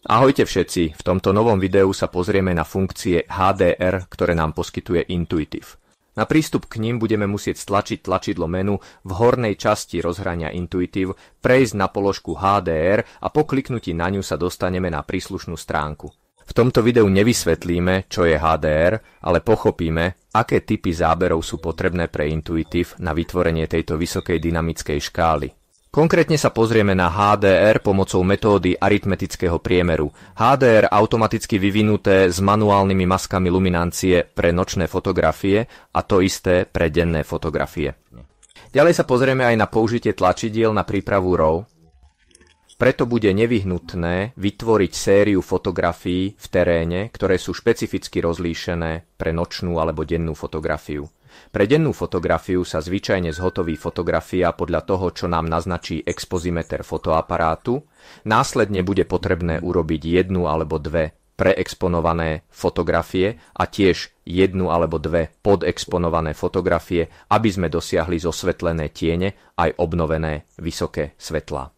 Ahojte všetci, v tomto novom videu sa pozrieme na funkcie HDR, ktoré nám poskytuje Intuitive. Na prístup k nim budeme musieť stlačiť tlačidlo menu v hornej časti rozhrania Intuitive, prejsť na položku HDR a po kliknutí na ňu sa dostaneme na príslušnú stránku. V tomto videu nevysvetlíme, čo je HDR, ale pochopíme, aké typy záberov sú potrebné pre Intuitive na vytvorenie tejto vysokej dynamickej škály. Konkrétne sa pozrieme na HDR pomocou metódy aritmetického priemeru. HDR automaticky vyvinuté s manuálnymi maskami luminancie pre nočné fotografie a to isté pre denné fotografie. Ďalej sa pozrieme aj na použitie tlačidiel na prípravu RAW. Preto bude nevyhnutné vytvoriť sériu fotografií v teréne, ktoré sú špecificky rozlíšené pre nočnú alebo dennú fotografiu. Pre dennú fotografiu sa zvyčajne zhotoví fotografia podľa toho, čo nám naznačí expozimeter fotoaparátu. Následne bude potrebné urobiť jednu alebo dve preexponované fotografie a tiež jednu alebo dve podexponované fotografie, aby sme dosiahli zosvetlené tiene aj obnovené vysoké svetlá.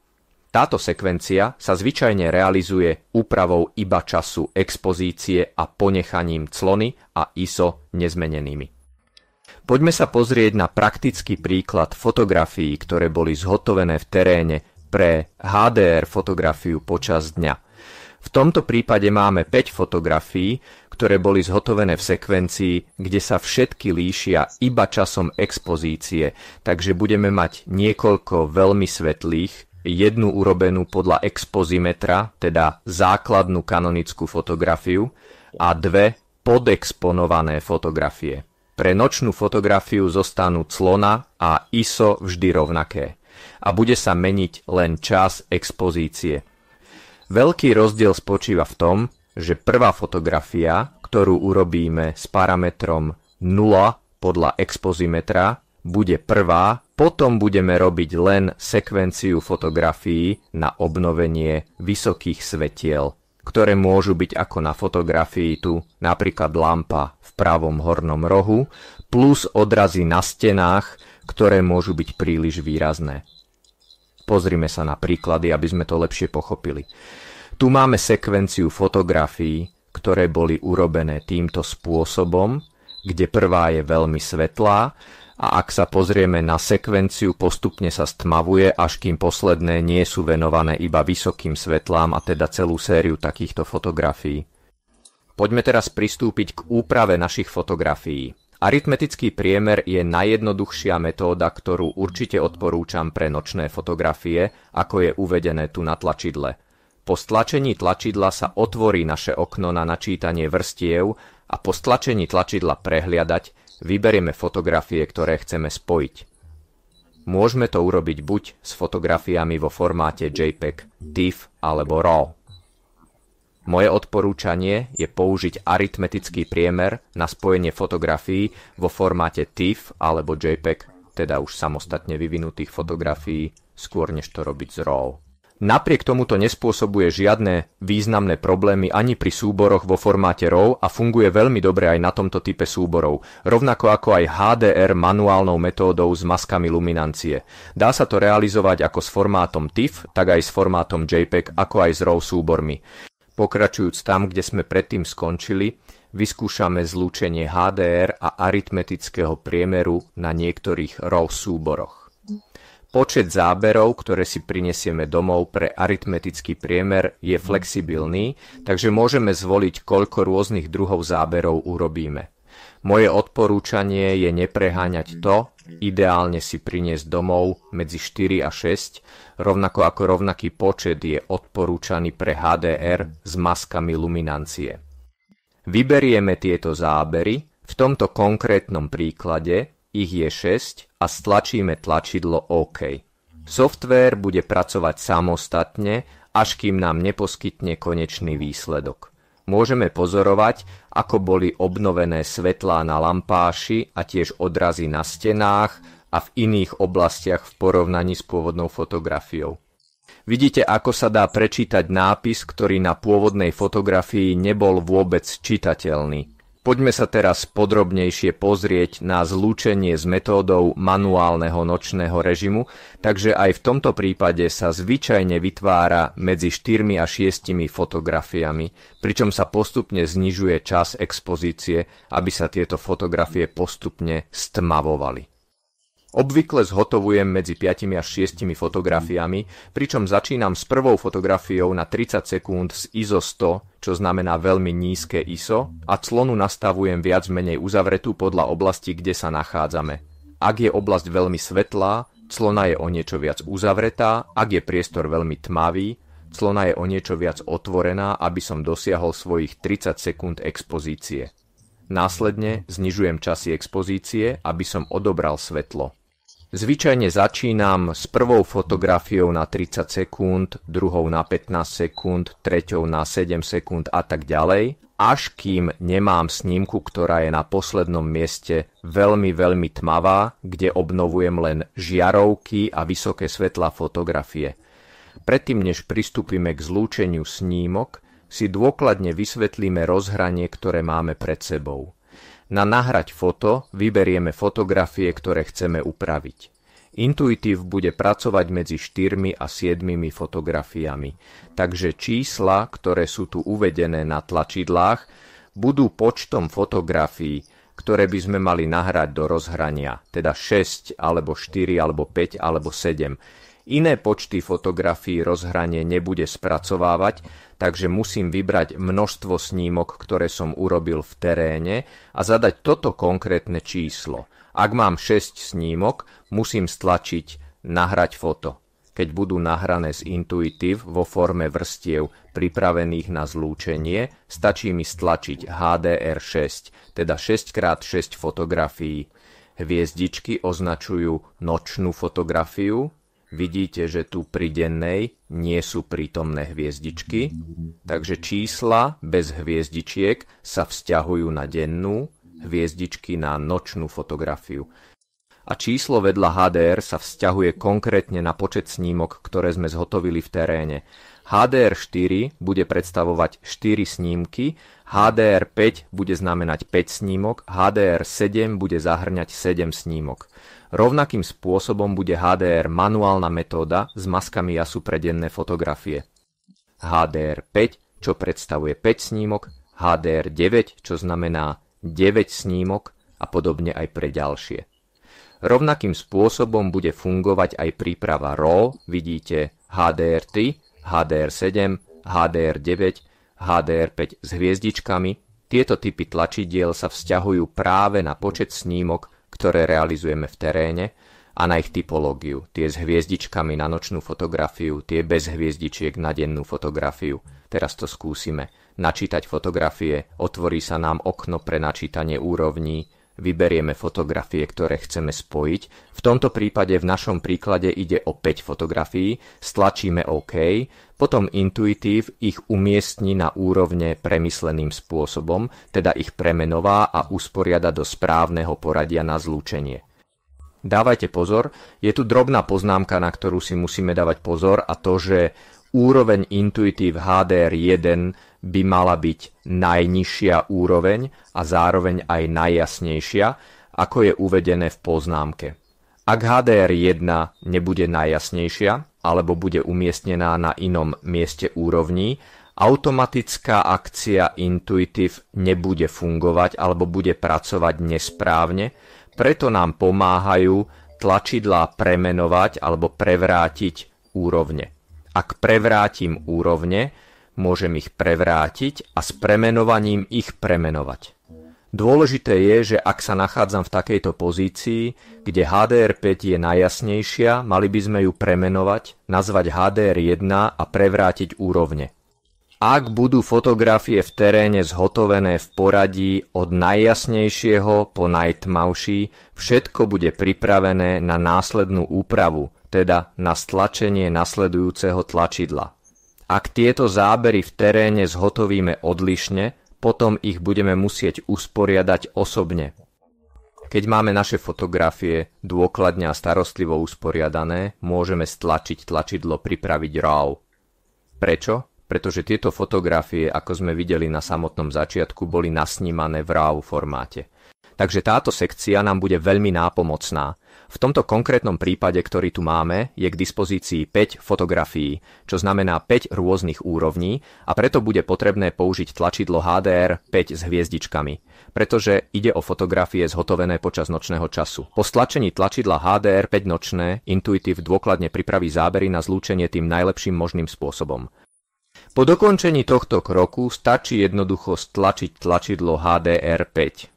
Táto sekvencia sa zvyčajne realizuje úpravou iba času expozície a ponechaním clony a ISO nezmenenými. Poďme sa pozrieť na praktický príklad fotografií, ktoré boli zhotovené v teréne pre HDR fotografiu počas dňa. V tomto prípade máme 5 fotografií, ktoré boli zhotovené v sekvencii, kde sa všetky líšia iba časom expozície, takže budeme mať niekoľko veľmi svetlých, jednu urobenú podľa expozimetra, teda základnú kanonickú fotografiu, a dve podexponované fotografie. Pre nočnú fotografiu zostanú clona a ISO vždy rovnaké a bude sa meniť len čas expozície. Veľký rozdiel spočíva v tom, že prvá fotografia, ktorú urobíme s parametrom 0 podľa expozimetra, bude prvá, potom budeme robiť len sekvenciu fotografií na obnovenie vysokých svetiel, ktoré môžu byť ako na fotografii tu, napríklad lampa v pravom hornom rohu, plus odrazy na stenách, ktoré môžu byť príliš výrazné. Pozrime sa na príklady, aby sme to lepšie pochopili. Tu máme sekvenciu fotografií, ktoré boli urobené týmto spôsobom, kde prvá je veľmi svetlá, a ak sa pozrieme na sekvenciu, postupne sa stmavuje, až kým posledné nie sú venované iba vysokým svetlám, a teda celú sériu takýchto fotografií. Poďme teraz pristúpiť k úprave našich fotografií. Aritmetický priemer je najjednoduchšia metóda, ktorú určite odporúčam pre nočné fotografie, ako je uvedené tu na tlačidle. Po stlačení tlačidla sa otvorí naše okno na načítanie vrstiev a po stlačení tlačidla prehliadať vyberieme fotografie, ktoré chceme spojiť. Môžeme to urobiť buď s fotografiami vo formáte JPEG, TIFF alebo RAW. Moje odporúčanie je použiť aritmetický priemer na spojenie fotografií vo formáte TIFF alebo JPEG, teda už samostatne vyvinutých fotografií, skôr než to robiť z RAW. Napriek tomuto nespôsobuje žiadne významné problémy ani pri súboroch vo formáte RAW a funguje veľmi dobre aj na tomto type súborov, rovnako ako aj HDR manuálnou metódou s maskami luminancie. Dá sa to realizovať ako s formátom TIFF, tak aj s formátom JPEG, ako aj s RAW súbormi. Pokračujúc tam, kde sme predtým skončili, vyskúšame zlúčenie HDR a aritmetického priemeru na niektorých RAW súboroch. Počet záberov, ktoré si prinesieme domov pre aritmetický priemer, je flexibilný, takže môžeme zvoliť, koľko rôznych druhov záberov urobíme. Moje odporúčanie je nepreháňať to, ideálne si priniesť domov medzi 4 a 6, rovnako ako rovnaký počet je odporúčaný pre HDR s maskami luminancie. Vyberieme tieto zábery, v tomto konkrétnom príklade ich je 6 a stlačíme tlačidlo OK. Software bude pracovať samostatne, až kým nám neposkytne konečný výsledok. Môžeme pozorovať, ako boli obnovené svetlá na lampáši a tiež odrazy na stenách a v iných oblastiach v porovnaní s pôvodnou fotografiou. Vidíte, ako sa dá prečítať nápis, ktorý na pôvodnej fotografii nebol vôbec čitateľný. Poďme sa teraz podrobnejšie pozrieť na zlúčenie s metódou manuálneho nočného režimu, takže aj v tomto prípade sa zvyčajne vytvára medzi 4 a 6 fotografiami, pričom sa postupne znižuje čas expozície, aby sa tieto fotografie postupne stmavovali. Obvykle zhotovujem medzi 5 až 6 fotografiami, pričom začínam s prvou fotografiou na 30 sekúnd z ISO 100, čo znamená veľmi nízke ISO, a clonu nastavujem viac menej uzavretú podľa oblasti, kde sa nachádzame. Ak je oblasť veľmi svetlá, clona je o niečo viac uzavretá, ak je priestor veľmi tmavý, clona je o niečo viac otvorená, aby som dosiahol svojich 30 sekúnd expozície. Následne znižujem časy expozície, aby som odobral svetlo. Zvyčajne začínam s prvou fotografiou na 30 sekúnd, druhou na 15 sekúnd, treťou na 7 sekúnd a tak ďalej, až kým nemám snímku, ktorá je na poslednom mieste veľmi tmavá, kde obnovujem len žiarovky a vysoké svetlá fotografie. Predtým, než pristúpime k zlúčeniu snímok, si dôkladne vysvetlíme rozhranie, ktoré máme pred sebou. Na nahrať foto vyberieme fotografie, ktoré chceme upraviť. Intuitív bude pracovať medzi 4 a 7 fotografiami, takže čísla, ktoré sú tu uvedené na tlačidlách, budú počtom fotografií, ktoré by sme mali nahrať do rozhrania, teda 6, alebo 4, alebo 5, alebo 7. Iné počty fotografií rozhranie nebude spracovávať, takže musím vybrať množstvo snímok, ktoré som urobil v teréne a zadať toto konkrétne číslo. Ak mám 6 snímok, musím stlačiť nahrať foto. Keď budú nahrané z Intuitive vo forme vrstiev pripravených na zlúčenie, stačí mi stlačiť HDR6, teda 6x6 fotografií. Hviezdičky označujú nočnú fotografiu. Vidíte, že tu pri dennej nie sú prítomné hviezdičky, takže čísla bez hviezdičiek sa vzťahujú na dennú, hviezdičky na nočnú fotografiu. A číslo vedľa HDR sa vzťahuje konkrétne na počet snímok, ktoré sme zhotovili v teréne. HDR4 bude predstavovať 4 snímky, HDR5 bude znamenať 5 snímok, HDR7 bude zahŕňať 7 snímok. Rovnakým spôsobom bude HDR manuálna metóda s maskami jasu pre denné fotografie. HDR5, čo predstavuje 5 snímok, HDR9, čo znamená 9 snímok a podobne aj pre ďalšie. Rovnakým spôsobom bude fungovať aj príprava RAW, vidíte HDR3, HDR7, HDR9, HDR5 s hviezdičkami. Tieto typy tlačidiel sa vzťahujú práve na počet snímok, ktoré realizujeme v teréne, a na ich typológiu. Tie s hviezdičkami na nočnú fotografiu, tie bez hviezdičiek na dennú fotografiu. Teraz to skúsime. Načítať fotografie, otvorí sa nám okno pre načítanie úrovní, vyberieme fotografie, ktoré chceme spojiť. V tomto prípade v našom príklade ide o 5 fotografií, stlačíme OK, potom Intuitive ich umiestni na úrovne premysleným spôsobom, teda ich premenová a usporiada do správneho poradia na zlúčenie. Dávajte pozor, je tu drobná poznámka, na ktorú si musíme dávať pozor, a to, že úroveň Intuitive HDR1 by mala byť najnižšia úroveň a zároveň aj najjasnejšia, ako je uvedené v poznámke. Ak HDR1 nebude najjasnejšia, alebo bude umiestnená na inom mieste úrovní, automatická akcia Intuitive nebude fungovať alebo bude pracovať nesprávne, preto nám pomáhajú tlačidlá premenovať alebo prevrátiť úrovne. Ak prevrátim úrovne, môžem ich prevrátiť a s premenovaním ich premenovať. Dôležité je, že ak sa nachádzam v takejto pozícii, kde HDR5 je najjasnejšia, mali by sme ju premenovať, nazvať HDR1 a prevrátiť úrovne. Ak budú fotografie v teréne zhotovené v poradí od najjasnejšieho po najtmavší, všetko bude pripravené na následnú úpravu, teda na stlačenie nasledujúceho tlačidla. Ak tieto zábery v teréne zhotovíme odlišne, potom ich budeme musieť usporiadať osobne. Keď máme naše fotografie dôkladne a starostlivo usporiadané, môžeme stlačiť tlačidlo Pripraviť RAW. Prečo? pretože tieto fotografie, ako sme videli na samotnom začiatku, boli nasnímané v RAW formáte. Takže táto sekcia nám bude veľmi nápomocná. V tomto konkrétnom prípade, ktorý tu máme, je k dispozícii 5 fotografií, čo znamená 5 rôznych úrovní a preto bude potrebné použiť tlačidlo HDR 5 s hviezdičkami, pretože ide o fotografie zhotovené počas nočného času. Po stlačení tlačidla HDR 5 nočné Intuitive dôkladne pripraví zábery na zlúčenie tým najlepším možným spôsobom. Po dokončení tohto kroku stačí jednoducho stlačiť tlačidlo HDR 5.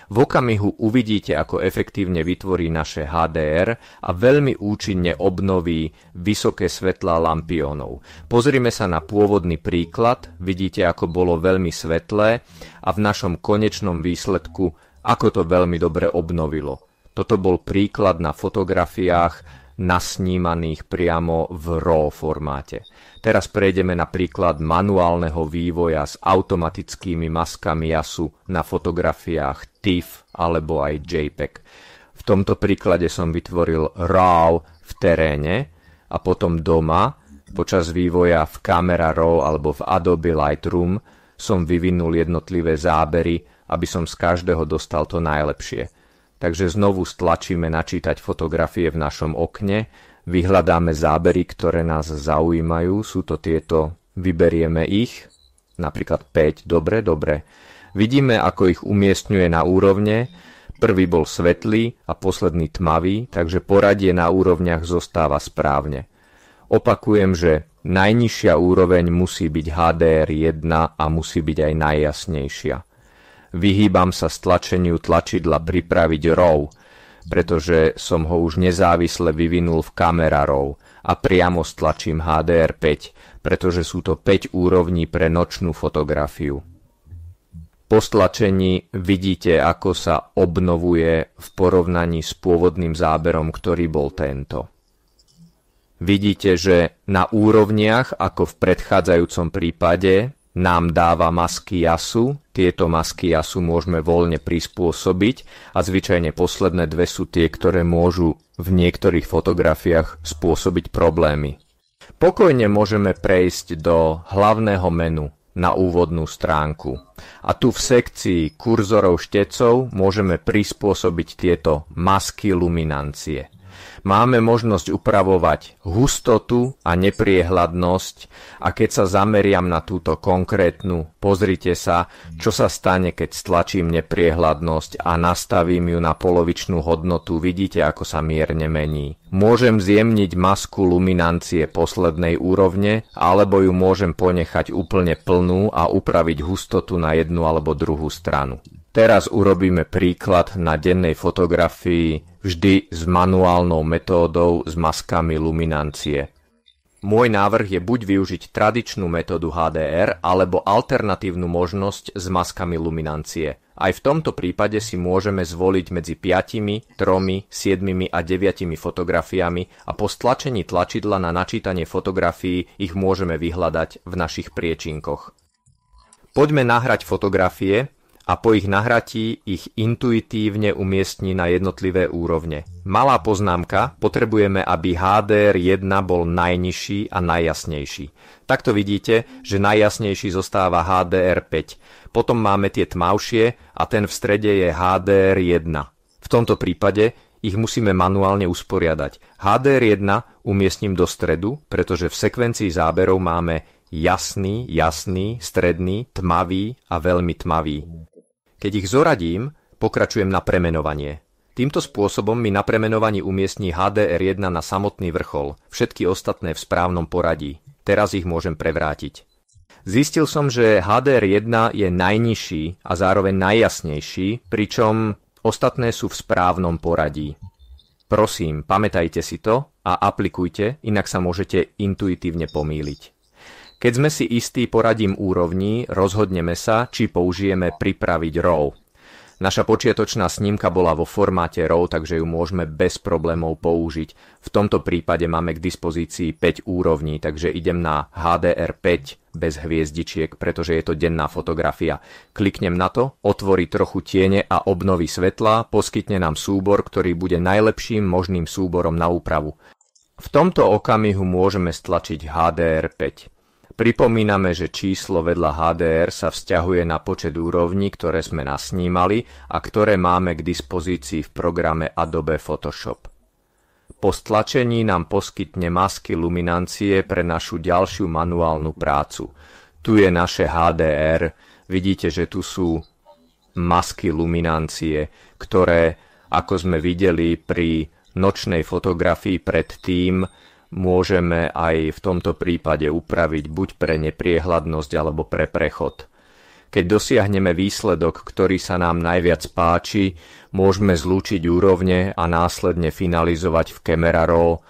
V okamihu uvidíte, ako efektívne vytvorí naše HDR a veľmi účinne obnoví vysoké svetlá lampiónov. Pozrime sa na pôvodný príklad, vidíte, ako bolo veľmi svetlé a v našom konečnom výsledku, ako to veľmi dobre obnovilo. Toto bol príklad na fotografiách nasnímaných priamo v RAW formáte. Teraz prejdeme na príklad manuálneho vývoja s automatickými maskami jasu na fotografiách TIFF alebo aj JPEG. V tomto príklade som vytvoril RAW v teréne a potom doma, počas vývoja v Camera Raw alebo v Adobe Lightroom som vyvinul jednotlivé zábery, aby som z každého dostal to najlepšie. Takže znovu stlačíme načítať fotografie v našom okne, vyhľadáme zábery, ktoré nás zaujímajú, sú to tieto, vyberieme ich, napríklad 5, dobre. Vidíme, ako ich umiestňuje na úrovne, prvý bol svetlý a posledný tmavý, takže poradie na úrovniach zostáva správne. Opakujem, že najnižšia úroveň musí byť HDR1 a musí byť aj najjasnejšia. Vyhýbam sa stlačeniu tlačidla pripraviť RAW, pretože som ho už nezávisle vyvinul v Camera Raw a priamo stlačím HDR5, pretože sú to 5 úrovní pre nočnú fotografiu. Po stlačení vidíte, ako sa obnovuje v porovnaní s pôvodným záberom, ktorý bol tento. Vidíte, že na úrovniach, ako v predchádzajúcom prípade, nám dáva masky jasu. Tieto masky jasu môžeme voľne prispôsobiť a zvyčajne posledné dve sú tie, ktoré môžu v niektorých fotografiách spôsobiť problémy. Pokojne môžeme prejsť do hlavného menu na úvodnú stránku. A tu v sekcii kurzorov štecov môžeme prispôsobiť tieto masky luminancie. Máme možnosť upravovať hustotu a nepriehľadnosť a keď sa zameriam na túto konkrétnu, pozrite sa, čo sa stane, keď stlačím nepriehľadnosť a nastavím ju na polovičnú hodnotu, vidíte, ako sa mierne mení. Môžem zjemniť masku luminancie poslednej úrovne, alebo ju môžem ponechať úplne plnú a upraviť hustotu na jednu alebo druhú stranu. Teraz urobíme príklad na dennej fotografii vždy s manuálnou metódou s maskami luminancie. Môj návrh je buď využiť tradičnú metódu HDR alebo alternatívnu možnosť s maskami luminancie. Aj v tomto prípade si môžeme zvoliť medzi 5, 3, 7 a 9 fotografiami a po stlačení tlačidla na načítanie fotografií ich môžeme vyhľadať v našich priečinkoch. Poďme nahrať fotografie a po ich nahratí ich intuitívne umiestni na jednotlivé úrovne. Malá poznámka, potrebujeme, aby HDR1 bol najnižší a najjasnejší. Takto vidíte, že najjasnejší zostáva HDR5. Potom máme tie tmavšie a ten v strede je HDR1. V tomto prípade ich musíme manuálne usporiadať. HDR1 umiestním do stredu, pretože v sekvencii záberov máme jasný, stredný, tmavý a veľmi tmavý. Keď ich zoradím, pokračujem na premenovanie. Týmto spôsobom mi na premenovaní umiestní HDR1 na samotný vrchol, všetky ostatné v správnom poradí. Teraz ich môžem prevrátiť. Zistil som, že HDR1 je najnižší a zároveň najjasnejší, pričom ostatné sú v správnom poradí. Prosím, pamätajte si to a aplikujte, inak sa môžete intuitívne pomýliť. Keď sme si istí poradím úrovní, rozhodneme sa, či použijeme pripraviť RAW. Naša počiatočná snímka bola vo formáte RAW, takže ju môžeme bez problémov použiť. V tomto prípade máme k dispozícii 5 úrovní, takže idem na HDR5 bez hviezdičiek, pretože je to denná fotografia. Kliknem na to, otvorí trochu tiene a obnoví svetlá, poskytne nám súbor, ktorý bude najlepším možným súborom na úpravu. V tomto okamihu môžeme stlačiť HDR5. Pripomíname, že číslo vedľa HDR sa vzťahuje na počet úrovní, ktoré sme nasnímali a ktoré máme k dispozícii v programe Adobe Photoshop. Po stlačení nám poskytne masky luminancie pre našu ďalšiu manuálnu prácu. Tu je naše HDR, vidíte, že tu sú masky luminancie, ktoré, ako sme videli pri nočnej fotografii predtým, môžeme aj v tomto prípade upraviť buď pre nepriehľadnosť alebo pre prechod. Keď dosiahneme výsledok, ktorý sa nám najviac páči, môžeme zlúčiť úrovne a následne finalizovať v Camera Raw,